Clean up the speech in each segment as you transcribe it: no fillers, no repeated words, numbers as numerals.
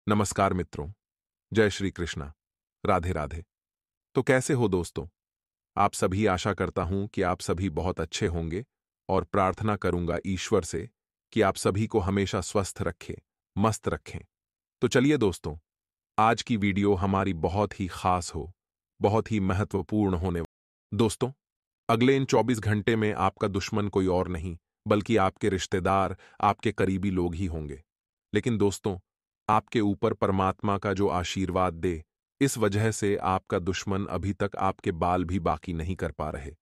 नमस्कार मित्रों। जय श्री कृष्णा। राधे राधे। तो कैसे हो दोस्तों? आप सभी, आशा करता हूं कि आप सभी बहुत अच्छे होंगे और प्रार्थना करूंगा ईश्वर से कि आप सभी को हमेशा स्वस्थ रखे, मस्त रखें। तो चलिए दोस्तों, आज की वीडियो हमारी बहुत ही खास हो, बहुत ही महत्वपूर्ण होने दोस्तों, अगले इन 24 घंटे में आपका दुश्मन कोई और नहीं बल्कि आपके रिश्तेदार, आपके करीबी लोग ही होंगे। लेकिन दोस्तों, आपके ऊपर परमात्मा का जो आशीर्वाद दे, इस वजह से आपका दुश्मन अभी तक आपके बाल भी बाकी नहीं कर पा रहे।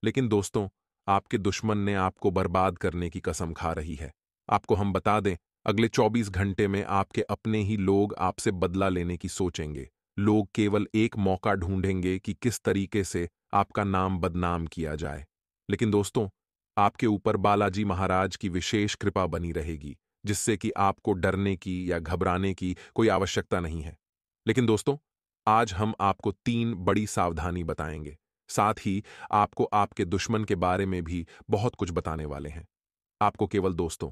लेकिन दोस्तों, आपके दुश्मन ने आपको बर्बाद करने की कसम खा रही है। आपको हम बता दें, अगले 24 घंटे में आपके अपने ही लोग आपसे बदला लेने की सोचेंगे। लोग केवल एक मौका ढूंढेंगे कि किस तरीके से आपका नाम बदनाम किया जाए। लेकिन दोस्तों, आपके ऊपर बालाजी महाराज की विशेष कृपा बनी रहेगी, जिससे कि आपको डरने की या घबराने की कोई आवश्यकता नहीं है। लेकिन दोस्तों, आज हम आपको 3 बड़ी सावधानी बताएंगे। साथ ही आपको आपके दुश्मन के बारे में भी बहुत कुछ बताने वाले हैं। आपको केवल दोस्तों,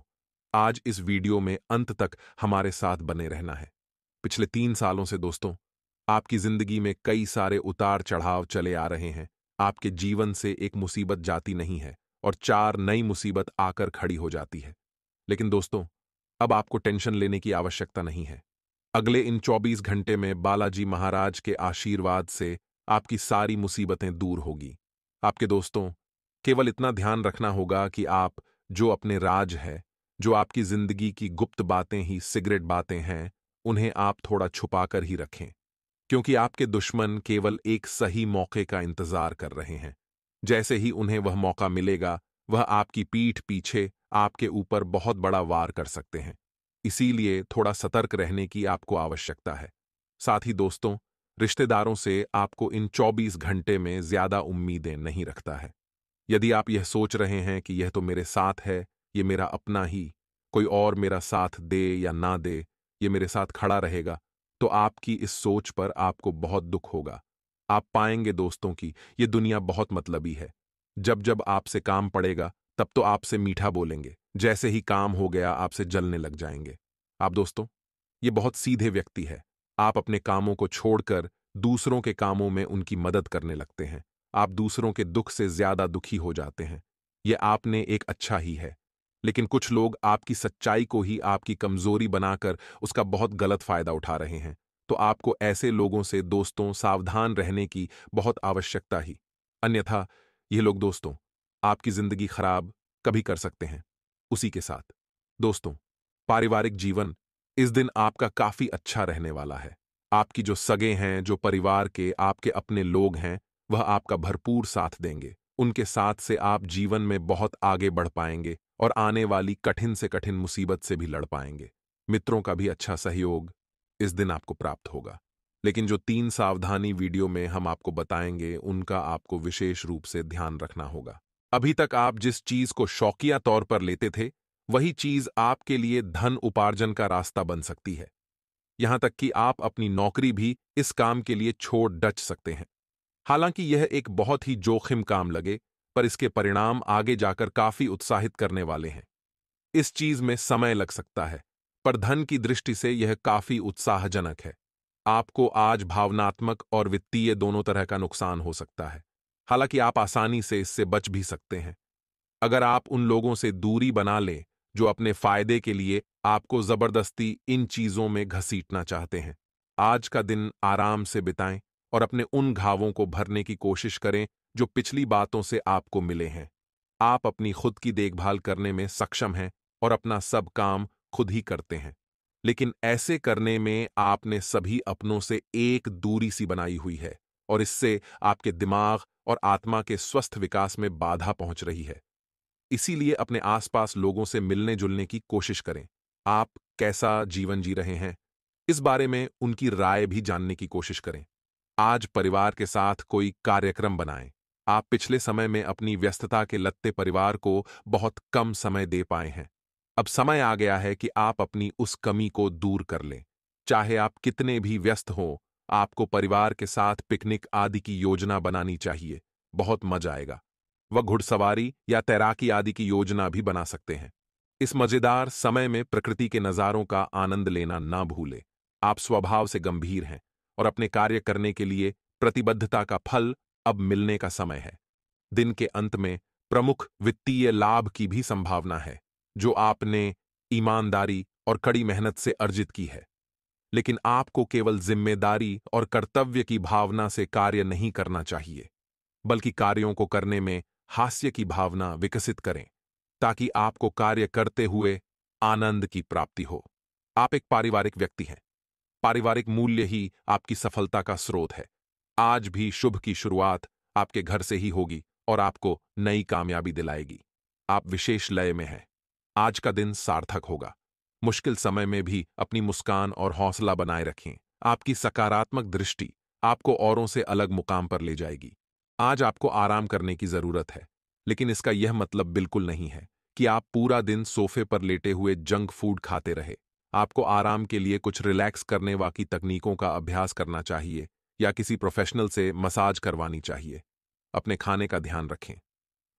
आज इस वीडियो में अंत तक हमारे साथ बने रहना है। पिछले 3 सालों से दोस्तों, आपकी जिंदगी में कई सारे उतार चढ़ाव चले आ रहे हैं। आपके जीवन से एक मुसीबत जाती नहीं है और 4 नई मुसीबत आकर खड़ी हो जाती है। लेकिन दोस्तों, अब आपको टेंशन लेने की आवश्यकता नहीं है। अगले इन 24 घंटे में बालाजी महाराज के आशीर्वाद से आपकी सारी मुसीबतें दूर होगी। आपके दोस्तों, केवल इतना ध्यान रखना होगा कि आप जो अपने राज है, जो आपकी जिंदगी की गुप्त बातें ही सिगरेट बातें हैं, उन्हें आप थोड़ा छुपाकर ही रखें। क्योंकि आपके दुश्मन केवल एक सही मौके का इंतजार कर रहे हैं। जैसे ही उन्हें वह मौका मिलेगा, वह आपकी पीठ पीछे आपके ऊपर बहुत बड़ा वार कर सकते हैं। इसीलिए थोड़ा सतर्क रहने की आपको आवश्यकता है। साथ ही दोस्तों, रिश्तेदारों से आपको इन 24 घंटे में ज्यादा उम्मीदें नहीं रखता है। यदि आप यह सोच रहे हैं कि यह तो मेरे साथ है, ये मेरा अपना ही, कोई और मेरा साथ दे या ना दे, ये मेरे साथ खड़ा रहेगा, तो आपकी इस सोच पर आपको बहुत दुख होगा। आप पाएंगे दोस्तों कि ये दुनिया बहुत मतलबी है। जब जब आपसे काम पड़ेगा, तब तो आपसे मीठा बोलेंगे, जैसे ही काम हो गया आपसे जलने लग जाएंगे। आप दोस्तों, ये बहुत सीधे व्यक्ति है। आप अपने कामों को छोड़कर दूसरों के कामों में उनकी मदद करने लगते हैं। आप दूसरों के दुख से ज्यादा दुखी हो जाते हैं। यह आपने एक अच्छा ही है। लेकिन कुछ लोग आपकी सच्चाई को ही आपकी कमजोरी बनाकर उसका बहुत गलत फायदा उठा रहे हैं। तो आपको ऐसे लोगों से दोस्तों सावधान रहने की बहुत आवश्यकता ही। अन्यथा ये लोग दोस्तों आपकी जिंदगी खराब कभी कर सकते हैं। उसी के साथ दोस्तों, पारिवारिक जीवन इस दिन आपका काफी अच्छा रहने वाला है। आपकी जो सगे हैं, जो परिवार के आपके अपने लोग हैं, वह आपका भरपूर साथ देंगे। उनके साथ से आप जीवन में बहुत आगे बढ़ पाएंगे और आने वाली कठिन से कठिन मुसीबत से भी लड़ पाएंगे। मित्रों का भी अच्छा सहयोग इस दिन आपको प्राप्त होगा। लेकिन जो 3 सावधानी वीडियो में हम आपको बताएंगे, उनका आपको विशेष रूप से ध्यान रखना होगा। अभी तक आप जिस चीज को शौकिया तौर पर लेते थे, वही चीज आपके लिए धन उपार्जन का रास्ता बन सकती है। यहां तक कि आप अपनी नौकरी भी इस काम के लिए छोड़ डच सकते हैं। हालांकि यह एक बहुत ही जोखिम काम लगे, पर इसके परिणाम आगे जाकर काफी उत्साहित करने वाले हैं। इस चीज में समय लग सकता है, पर धन की दृष्टि से यह काफी उत्साहजनक है। आपको आज भावनात्मक और वित्तीय दोनों तरह का नुकसान हो सकता है। हालांकि आप आसानी से इससे बच भी सकते हैं अगर आप उन लोगों से दूरी बना लें जो अपने फायदे के लिए आपको जबरदस्ती इन चीजों में घसीटना चाहते हैं। आज का दिन आराम से बिताएं और अपने उन घावों को भरने की कोशिश करें जो पिछली बातों से आपको मिले हैं। आप अपनी खुद की देखभाल करने में सक्षम हैं और अपना सब काम खुद ही करते हैं। लेकिन ऐसे करने में आपने सभी अपनों से एक दूरी सी बनाई हुई है और इससे आपके दिमाग और आत्मा के स्वस्थ विकास में बाधा पहुंच रही है। इसीलिए अपने आसपास लोगों से मिलने जुलने की कोशिश करें। आप कैसा जीवन जी रहे हैं, इस बारे में उनकी राय भी जानने की कोशिश करें। आज परिवार के साथ कोई कार्यक्रम बनाएं। आप पिछले समय में अपनी व्यस्तता के लत्ते परिवार को बहुत कम समय दे पाए हैं। अब समय आ गया है कि आप अपनी उस कमी को दूर कर लें। चाहे आप कितने भी व्यस्त हों, आपको परिवार के साथ पिकनिक आदि की योजना बनानी चाहिए। बहुत मजा आएगा। वह घुड़सवारी या तैराकी आदि की योजना भी बना सकते हैं। इस मजेदार समय में प्रकृति के नज़ारों का आनंद लेना ना भूलें। आप स्वभाव से गंभीर हैं और अपने कार्य करने के लिए प्रतिबद्धता का फल अब मिलने का समय है। दिन के अंत में प्रमुख वित्तीय लाभ की भी संभावना है, जो आपने ईमानदारी और कड़ी मेहनत से अर्जित की है। लेकिन आपको केवल जिम्मेदारी और कर्तव्य की भावना से कार्य नहीं करना चाहिए, बल्कि कार्यों को करने में हास्य की भावना विकसित करें, ताकि आपको कार्य करते हुए आनंद की प्राप्ति हो। आप एक पारिवारिक व्यक्ति हैं। पारिवारिक मूल्य ही आपकी सफलता का स्रोत है। आज भी शुभ की शुरुआत आपके घर से ही होगी और आपको नई कामयाबी दिलाएगी। आप विशेष लय में हैं। आज का दिन सार्थक होगा। मुश्किल समय में भी अपनी मुस्कान और हौसला बनाए रखें। आपकी सकारात्मक दृष्टि आपको औरों से अलग मुकाम पर ले जाएगी। आज आपको आराम करने की जरूरत है, लेकिन इसका यह मतलब बिल्कुल नहीं है कि आप पूरा दिन सोफे पर लेटे हुए जंक फूड खाते रहे। आपको आराम के लिए कुछ रिलैक्स करने वाली तकनीकों का अभ्यास करना चाहिए या किसी प्रोफेशनल से मसाज करवानी चाहिए। अपने खाने का ध्यान रखें।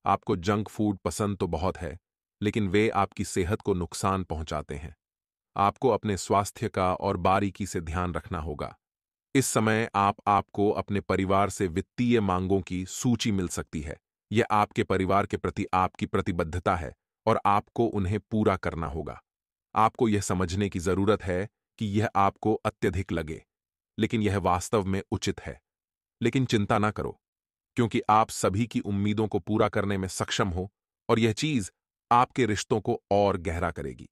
आपको जंक फूड पसंद तो बहुत है, लेकिन वे आपकी सेहत को नुकसान पहुंचाते हैं। आपको अपने स्वास्थ्य का और बारीकी से ध्यान रखना होगा। इस समय आपको अपने परिवार से वित्तीय मांगों की सूची मिल सकती है। यह आपके परिवार के प्रति आपकी प्रतिबद्धता है और आपको उन्हें पूरा करना होगा। आपको यह समझने की जरूरत है कि यह आपको अत्यधिक लगे, लेकिन यह वास्तव में उचित है। लेकिन चिंता ना करो, क्योंकि आप सभी की उम्मीदों को पूरा करने में सक्षम हो और यह चीज आपके रिश्तों को और गहरा करेगी।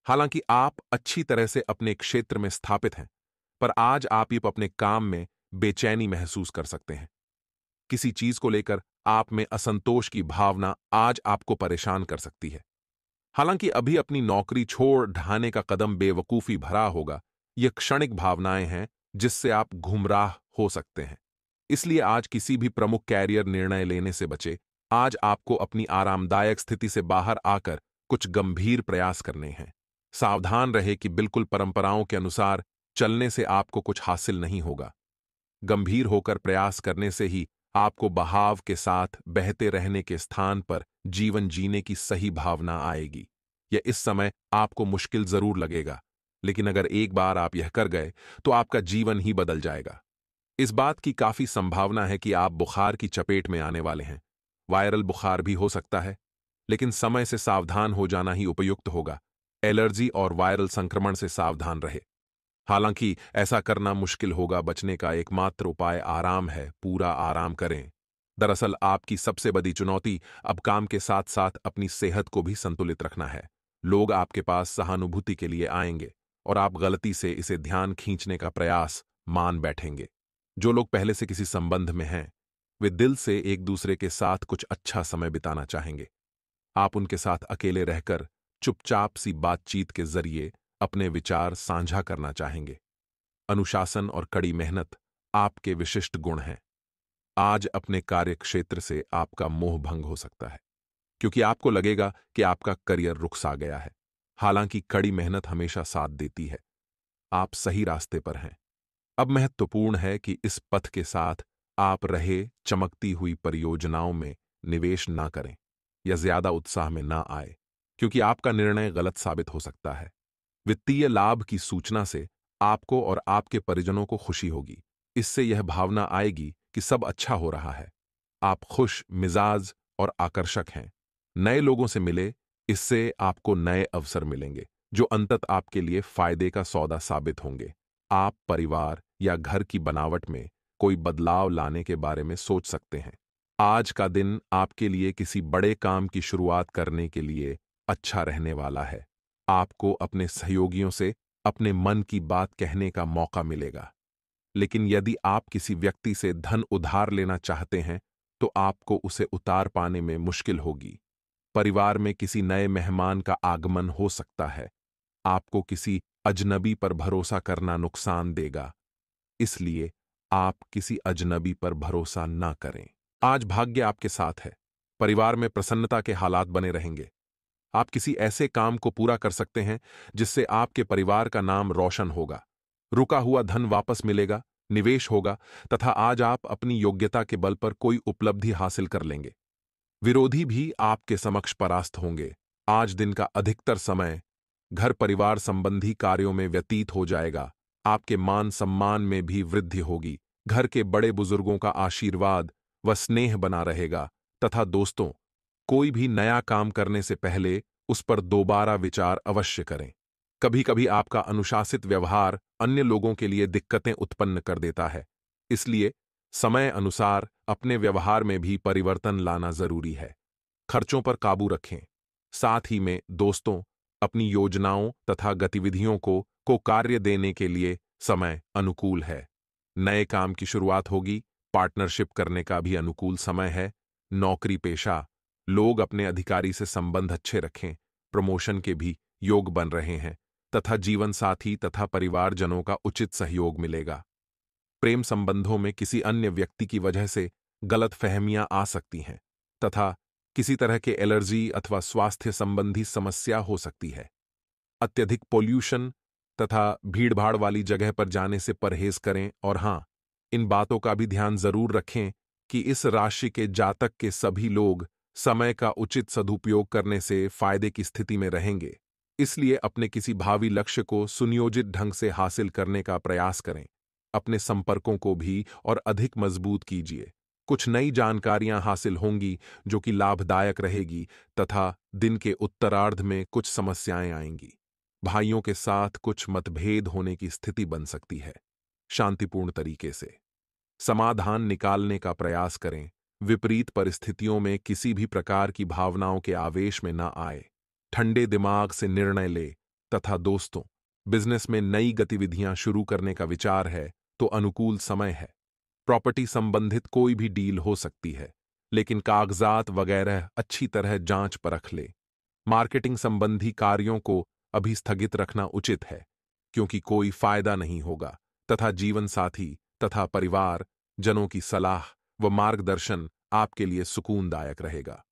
हालांकि आप अच्छी तरह से अपने क्षेत्र में स्थापित हैं, पर आज आप ये अपने काम में बेचैनी महसूस कर सकते हैं। किसी चीज को लेकर आप में असंतोष की भावना आज आपको परेशान कर सकती है। हालांकि अभी अपनी नौकरी छोड़ ढाने का कदम बेवकूफी भरा होगा, ये क्षणिक भावनाएं हैं जिससे आप गुमराह हो सकते हैं। इसलिए आज किसी भी प्रमुख कैरियर निर्णय लेने से बचे। आज आपको अपनी आरामदायक स्थिति से बाहर आकर कुछ गंभीर प्रयास करने हैं। सावधान रहे कि बिल्कुल परंपराओं के अनुसार चलने से आपको कुछ हासिल नहीं होगा। गंभीर होकर प्रयास करने से ही आपको बहाव के साथ बहते रहने के स्थान पर जीवन जीने की सही भावना आएगी। यह इस समय आपको मुश्किल जरूर लगेगा, लेकिन अगर एक बार आप यह कर गए तो आपका जीवन ही बदल जाएगा। इस बात की काफी संभावना है कि आप बुखार की चपेट में आने वाले हैं। वायरल बुखार भी हो सकता है, लेकिन समय से सावधान हो जाना ही उपयुक्त होगा। एलर्जी और वायरल संक्रमण से सावधान रहे। हालांकि ऐसा करना मुश्किल होगा। बचने का एकमात्र उपाय आराम है। पूरा आराम करें। दरअसल आपकी सबसे बड़ी चुनौती अब काम के साथ साथ अपनी सेहत को भी संतुलित रखना है। लोग आपके पास सहानुभूति के लिए आएंगे और आप गलती से इसे ध्यान खींचने का प्रयास मान बैठेंगे। जो लोग पहले से किसी संबंध में हैं, वे दिल से एक दूसरे के साथ कुछ अच्छा समय बिताना चाहेंगे। आप उनके साथ अकेले रहकर चुपचाप सी बातचीत के जरिए अपने विचार साझा करना चाहेंगे। अनुशासन और कड़ी मेहनत आपके विशिष्ट गुण हैं। आज अपने कार्य क्षेत्र से आपका मोह भंग हो सकता है, क्योंकि आपको लगेगा कि आपका करियर रुक सा गया है। हालांकि कड़ी मेहनत हमेशा साथ देती है। आप सही रास्ते पर हैं। अब महत्वपूर्ण है कि इस पथ के साथ आप रहे चमकती हुई परियोजनाओं में निवेश ना करें या ज्यादा उत्साह में ना आए, क्योंकि आपका निर्णय गलत साबित हो सकता है। वित्तीय लाभ की सूचना से आपको और आपके परिजनों को खुशी होगी। इससे यह भावना आएगी कि सब अच्छा हो रहा है। आप खुश मिजाज और आकर्षक हैं। नए लोगों से मिले, इससे आपको नए अवसर मिलेंगे जो अंततः आपके लिए फायदे का सौदा साबित होंगे। आप परिवार या घर की बनावट में कोई बदलाव लाने के बारे में सोच सकते हैं। आज का दिन आपके लिए किसी बड़े काम की शुरुआत करने के लिए अच्छा रहने वाला है। आपको अपने सहयोगियों से अपने मन की बात कहने का मौका मिलेगा। लेकिन यदि आप किसी व्यक्ति से धन उधार लेना चाहते हैं, तो आपको उसे उतार पाने में मुश्किल होगी। परिवार में किसी नए मेहमान का आगमन हो सकता है। आपको किसी अजनबी पर भरोसा करना नुकसान देगा, इसलिए आप किसी अजनबी पर भरोसा ना करें। आज भाग्य आपके साथ है। परिवार में प्रसन्नता के हालात बने रहेंगे। आप किसी ऐसे काम को पूरा कर सकते हैं जिससे आपके परिवार का नाम रोशन होगा। रुका हुआ धन वापस मिलेगा, निवेश होगा तथा आज आप अपनी योग्यता के बल पर कोई उपलब्धि हासिल कर लेंगे। विरोधी भी आपके समक्ष परास्त होंगे। आज दिन का अधिकतर समय घर परिवार संबंधी कार्यों में व्यतीत हो जाएगा। आपके मान सम्मान में भी वृद्धि होगी। घर के बड़े बुजुर्गों का आशीर्वाद व स्नेह बना रहेगा। तथा दोस्तों, कोई भी नया काम करने से पहले उस पर दोबारा विचार अवश्य करें। कभी कभी आपका अनुशासित व्यवहार अन्य लोगों के लिए दिक्कतें उत्पन्न कर देता है। इसलिए समय अनुसार अपने व्यवहार में भी परिवर्तन लाना जरूरी है। खर्चों पर काबू रखें। साथ ही में दोस्तों, अपनी योजनाओं तथा गतिविधियों को कार्य देने के लिए समय अनुकूल है। नए काम की शुरुआत होगी, पार्टनरशिप करने का भी अनुकूल समय है। नौकरी पेशा लोग अपने अधिकारी से संबंध अच्छे रखें, प्रमोशन के भी योग बन रहे हैं तथा जीवन साथी तथा परिवारजनों का उचित सहयोग मिलेगा। प्रेम संबंधों में किसी अन्य व्यक्ति की वजह से गलत फहमियां आ सकती हैं तथा किसी तरह के एलर्जी अथवा स्वास्थ्य संबंधी समस्या हो सकती है। अत्यधिक पोल्यूशन तथा भीड़भाड़ वाली जगह पर जाने से परहेज करें। और हां, इन बातों का भी ध्यान जरूर रखें कि इस राशि के जातक के सभी लोग समय का उचित सदुपयोग करने से फायदे की स्थिति में रहेंगे। इसलिए अपने किसी भावी लक्ष्य को सुनियोजित ढंग से हासिल करने का प्रयास करें। अपने संपर्कों को भी और अधिक मजबूत कीजिए। कुछ नई जानकारियां हासिल होंगी जो कि लाभदायक रहेगी तथा दिन के उत्तरार्ध में कुछ समस्याएं आएंगी। भाइयों के साथ कुछ मतभेद होने की स्थिति बन सकती है। शांतिपूर्ण तरीके से समाधान निकालने का प्रयास करें। विपरीत परिस्थितियों में किसी भी प्रकार की भावनाओं के आवेश में न आए। ठंडे दिमाग से निर्णय ले। तथा दोस्तों, बिजनेस में नई गतिविधियां शुरू करने का विचार है तो अनुकूल समय है। प्रॉपर्टी संबंधित कोई भी डील हो सकती है, लेकिन कागजात वगैरह अच्छी तरह जांच परख ले। मार्केटिंग संबंधी कार्यों को अभी स्थगित रखना उचित है, क्योंकि कोई फायदा नहीं होगा तथा जीवन साथी तथा परिवार जनों की सलाह व मार्गदर्शन आपके लिए सुकूनदायक रहेगा।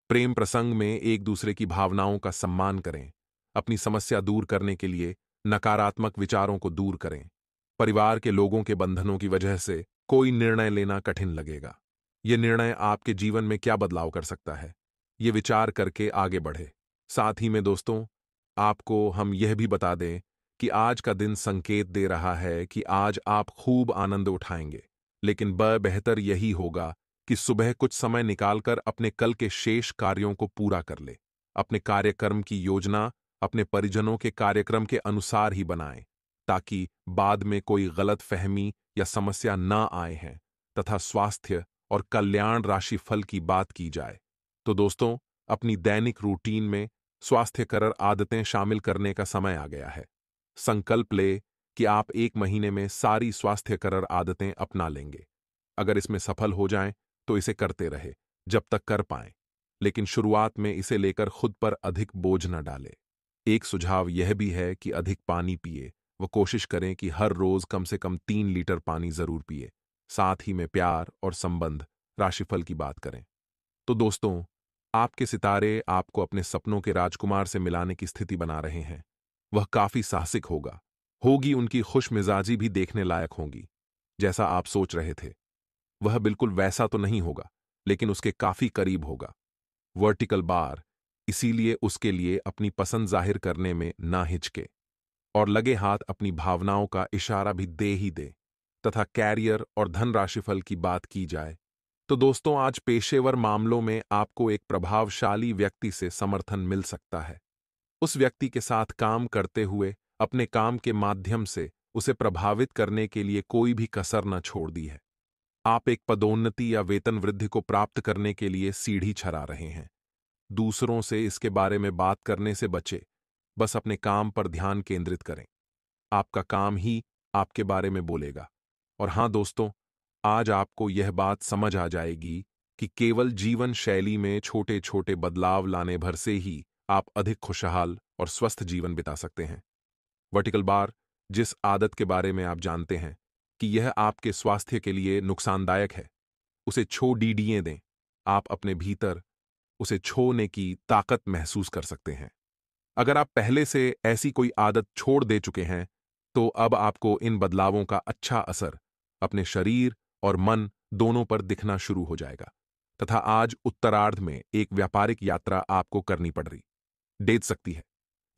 प्रेम प्रसंग में एक दूसरे की भावनाओं का सम्मान करें। अपनी समस्या दूर करने के लिए नकारात्मक विचारों को दूर करें। परिवार के लोगों के बंधनों की वजह से कोई निर्णय लेना कठिन लगेगा। यह निर्णय आपके जीवन में क्या बदलाव कर सकता है, ये विचार करके आगे बढ़े। साथ ही में दोस्तों, आपको हम यह भी बता दें कि आज का दिन संकेत दे रहा है कि आज आप खूब आनंद उठाएंगे, लेकिन बेहतर यही होगा कि सुबह कुछ समय निकालकर अपने कल के शेष कार्यों को पूरा कर ले। अपने कार्यक्रम की योजना अपने परिजनों के कार्यक्रम के अनुसार ही बनाएं, ताकि बाद में कोई गलत फहमी या समस्या ना आए हैं। तथा स्वास्थ्य और कल्याण राशि फल की बात की जाए तो दोस्तों, अपनी दैनिक रूटीन में स्वास्थ्यकर आदतें शामिल करने का समय आ गया है। संकल्प ले कि आप 1 महीने में सारी स्वास्थ्यकर आदतें अपना लेंगे। अगर इसमें सफल हो जाएं तो इसे करते रहे जब तक कर पाएं, लेकिन शुरुआत में इसे लेकर खुद पर अधिक बोझ न डालें। एक सुझाव यह भी है कि अधिक पानी पिए व कोशिश करें कि हर रोज कम से कम 3 लीटर पानी जरूर पिए। साथ ही में प्यार और संबंध राशिफल की बात करें तो दोस्तों, आपके सितारे आपको अपने सपनों के राजकुमार से मिलाने की स्थिति बना रहे हैं। वह काफी साहसिक होगी उनकी खुशमिजाजी भी देखने लायक होगी। जैसा आप सोच रहे थे वह बिल्कुल वैसा तो नहीं होगा, लेकिन उसके काफी करीब होगा। वर्टिकल बार, इसीलिए उसके लिए अपनी पसंद जाहिर करने में ना हिचके और लगे हाथ अपनी भावनाओं का इशारा भी दे ही दे। तथा कैरियर और धन राशिफल की बात की जाए तो दोस्तों, आज पेशेवर मामलों में आपको एक प्रभावशाली व्यक्ति से समर्थन मिल सकता है। उस व्यक्ति के साथ काम करते हुए अपने काम के माध्यम से उसे प्रभावित करने के लिए कोई भी कसर न छोड़ दी है। आप एक पदोन्नति या वेतन वृद्धि को प्राप्त करने के लिए सीढ़ी चढ़ा रहे हैं। दूसरों से इसके बारे में बात करने से बचे, बस अपने काम पर ध्यान केंद्रित करें। आपका काम ही आपके बारे में बोलेगा। और हां दोस्तों, आज आपको यह बात समझ आ जाएगी कि केवल जीवन शैली में छोटे छोटे बदलाव लाने भर से ही आप अधिक खुशहाल और स्वस्थ जीवन बिता सकते हैं। वर्टिकल बार, जिस आदत के बारे में आप जानते हैं कि यह आपके स्वास्थ्य के लिए नुकसानदायक है, उसे छोड़ दें। आप अपने भीतर उसे छोड़ने की ताकत महसूस कर सकते हैं। अगर आप पहले से ऐसी कोई आदत छोड़ दे चुके हैं तो अब आपको इन बदलावों का अच्छा असर अपने शरीर और मन दोनों पर दिखना शुरू हो जाएगा। तथा आज उत्तरार्ध में एक व्यापारिक यात्रा आपको करनी पड़ सकती है।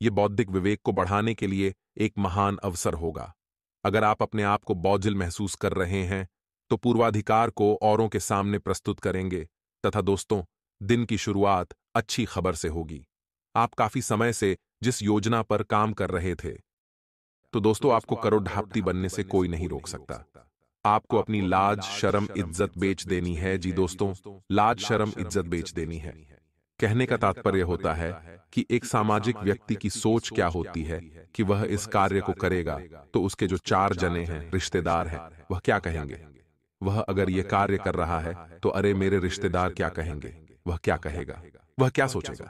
यह बौद्धिक विवेक को बढ़ाने के लिए एक महान अवसर होगा। अगर आप अपने आप को बोझिल महसूस कर रहे हैं तो पूर्वाधिकार को औरों के सामने प्रस्तुत करेंगे तथा दोस्तों, दिन की शुरुआत अच्छी खबर से होगी। आप काफी समय से जिस योजना पर काम कर रहे थे, तो दोस्तों आपको करोड़पति बनने से कोई नहीं रोक सकता। आपको अपनी लाज शर्म इज्जत बेच देनी है। जी दोस्तों, लाज शर्म इज्जत बेच देनी है। कहने का तात्पर्य होता है कि एक सामाजिक व्यक्ति की सोच क्या होती है कि वह इस कार्य को करेगा तो उसके जो चार जने हैं, रिश्तेदार हैं, वह क्या कहेंगे। वह अगर यह कार्य कर रहा है तो अरे मेरे रिश्तेदार क्या कहेंगे, वह क्या कहेगा, वह क्या सोचेगा।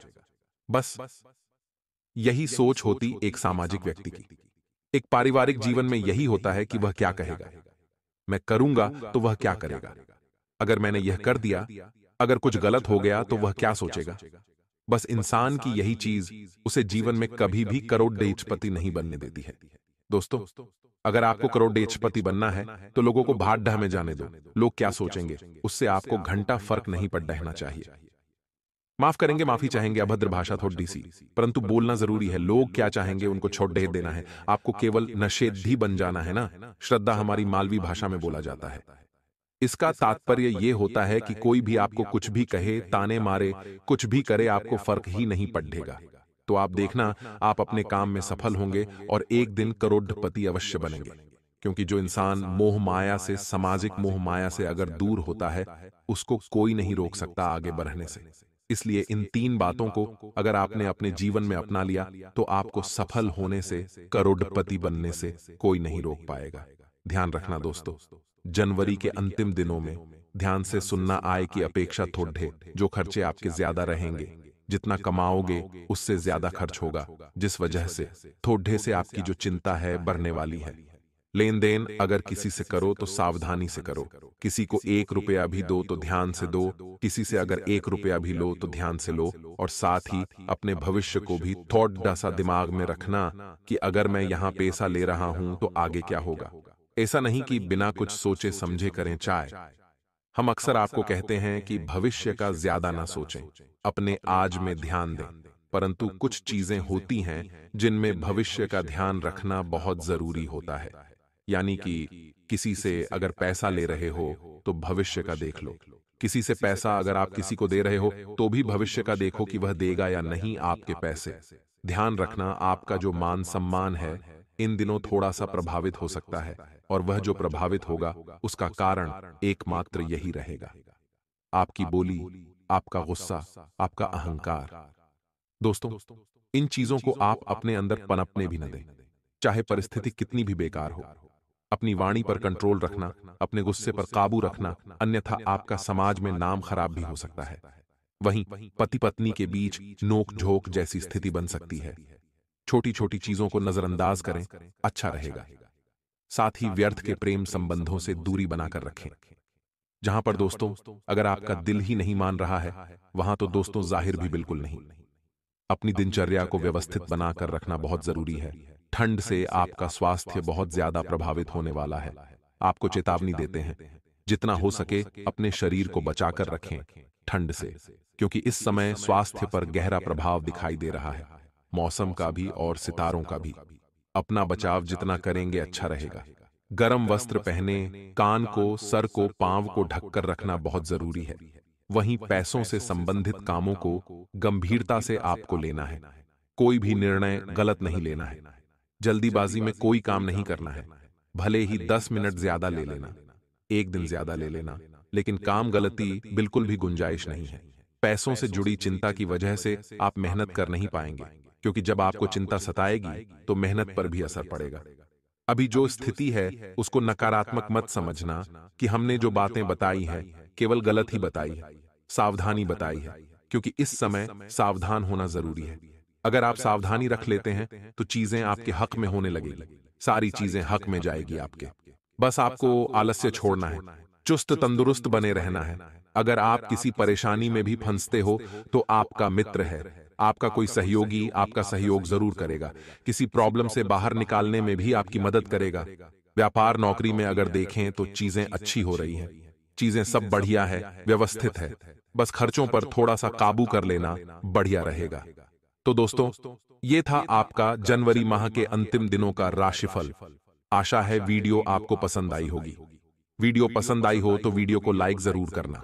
बस यही सोच होती एक सामाजिक व्यक्ति की। एक पारिवारिक जीवन में यही होता है कि वह क्या कहेगा। मैं करूंगा तो वह क्या करेगा। अगर मैंने यह कर दिया, अगर कुछ गलत हो गया तो वह क्या सोचेगा। बस इंसान की यही चीज उसे जीवन में कभी भी करोड़पति नहीं बनने देती है। दोस्तों, अगर आपको करोड़पति बनना है तो लोगों को भाट ढह में जाने दो। लोग क्या सोचेंगे उससे आपको घंटा फर्क नहीं पड़ रहना चाहिए। माफ करेंगे, माफी चाहेंगे, अभद्र भाषा थोड़ी सी, परंतु बोलना जरूरी है। लोग क्या चाहेंगे उनको छोड़ दे देना है। आपको केवल नशेधी बन जाना है ना। श्रद्धा हमारी मालवी भाषा में बोला जाता है। इसका तात्पर्य यह होता है कि कोई भी आपको कुछ भी कहे, ताने मारे, कुछ भी करे, आपको फर्क ही नहीं पड़ेगा। तो आप देखना, आप अपने काम में सफल होंगे और एक दिन करोड़पति अवश्य बनेंगे। क्योंकि जो इंसान मोह माया से, सामाजिक मोह माया से अगर दूर होता है, उसको कोई नहीं रोक सकता आगे बढ़ने से। इसलिए इन तीन बातों को अगर आपने अपने जीवन में अपना लिया तो आपको सफल होने से, करोड़पति बनने से कोई नहीं रोक पाएगा। ध्यान रखना दोस्तों, जनवरी के अंतिम दिनों में ध्यान से सुनना, आय की अपेक्षा थोड़े, जो खर्चे आपके ज्यादा रहेंगे। जितना कमाओगे उससे ज्यादा खर्च होगा, जिस वजह से थोड़े से आपकी जो चिंता है बढ़ने वाली है। लेन देन अगर किसी से करो तो सावधानी से करो। किसी को 1 रुपया भी दो तो ध्यान से दो। किसी से अगर 1 रुपया भी लो तो ध्यान से लो। और साथ ही अपने भविष्य को भी थोड़ा सा दिमाग में रखना कि अगर मैं यहां पैसा ले रहा हूं तो आगे क्या होगा। ऐसा नहीं कि बिना कुछ सोचे समझे करें चाय। हम अक्सर आपको कहते हैं कि भविष्य का ज्यादा ना सोचें, अपने आज में ध्यान दें। परंतु कुछ चीजें होती हैं जिनमें भविष्य का ध्यान रखना बहुत जरूरी होता है। यानी कि किसी से अगर पैसा ले रहे हो तो भविष्य का देख लो। किसी से पैसा अगर आप किसी को दे रहे हो तो भी भविष्य का देखो कि वह देगा या नहीं आपके पैसे। ध्यान रखना, आपका जो मान सम्मान है इन दिनों थोड़ा सा प्रभावित हो सकता है, और वह जो प्रभावित होगा उसका कारण एकमात्र यही रहेगा, आपकी बोली, आपका गुस्सा, आपका अहंकार। दोस्तों, इन चीजों को आप अपने अंदर पनपने भी न दें, चाहे परिस्थिति कितनी भी बेकार हो। अपनी वाणी पर कंट्रोल रखना, अपने गुस्से पर काबू रखना, अन्यथा आपका समाज में नाम खराब भी हो सकता है। वहीं पति पत्नी के बीच नोक झोंक जैसी स्थिति बन सकती है। छोटी छोटी चीजों को नजरअंदाज करें, अच्छा रहेगा। साथ ही व्यर्थ के प्रेम संबंधों से दूरी बनाकर रखें। जहां पर दोस्तों अगर आपका दिल ही नहीं मान रहा है, वहां तो दोस्तों जाहिर भी बिल्कुल नहीं। अपनी दिनचर्या को व्यवस्थित बनाकर रखना बहुत जरूरी है। ठंड से आपका स्वास्थ्य बहुत ज्यादा प्रभावित होने वाला है। आपको चेतावनी देते हैं, जितना हो सके अपने शरीर को बचाकर रखें ठंड से, क्योंकि इस समय स्वास्थ्य पर गहरा प्रभाव दिखाई दे रहा है, मौसम का भी और सितारों का भी। अपना बचाव जितना करेंगे अच्छा रहेगा। गर्म वस्त्र पहने, कान को, सर को, पांव को ढककर रखना बहुत जरूरी है। वहीं पैसों से संबंधित कामों को गंभीरता से आपको लेना है। कोई भी निर्णय गलत नहीं लेना है। जल्दीबाजी में कोई काम नहीं करना है। भले ही 10 मिनट ज्यादा ले लेना, 1 दिन ज्यादा ले लेना, लेकिन काम गलती बिल्कुल भी गुंजाइश नहीं है। पैसों से जुड़ी चिंता की वजह से आप मेहनत कर नहीं पाएंगे, क्योंकि जब आपको चिंता सताएगी तो मेहनत पर भी असर पड़ेगा। अभी जो स्थिति है उसको नकारात्मक मत समझना कि हमने जो बातें बताई हैं केवल गलत ही बताई है, सावधानी बताई है, क्योंकि इस समय सावधान होना जरूरी है। अगर आप सावधानी रख लेते हैं तो चीजें आपके हक में होने लगेगी, सारी चीजें हक में जाएगी आपके। बस आपको आलस्य छोड़ना है, चुस्त तंदुरुस्त बने रहना है। अगर आप किसी परेशानी में भी फंसते हो तो आपका मित्र है, आपका कोई सहयोगी आपका सहयोग जरूर करेगा। किसी प्रॉब्लम से बाहर निकालने में भी आपकी मदद करेगा। व्यापार नौकरी में अगर देखें तो चीजें अच्छी हो रही हैं, चीजें सब बढ़िया है, व्यवस्थित है। बस खर्चों पर थोड़ा सा काबू कर लेना बढ़िया रहेगा। तो दोस्तों, ये था आपका जनवरी माह के अंतिम दिनों का राशिफल। आशा है वीडियो आपको पसंद आई होगी। वीडियो पसंद आई हो तो वीडियो को लाइक जरूर करना।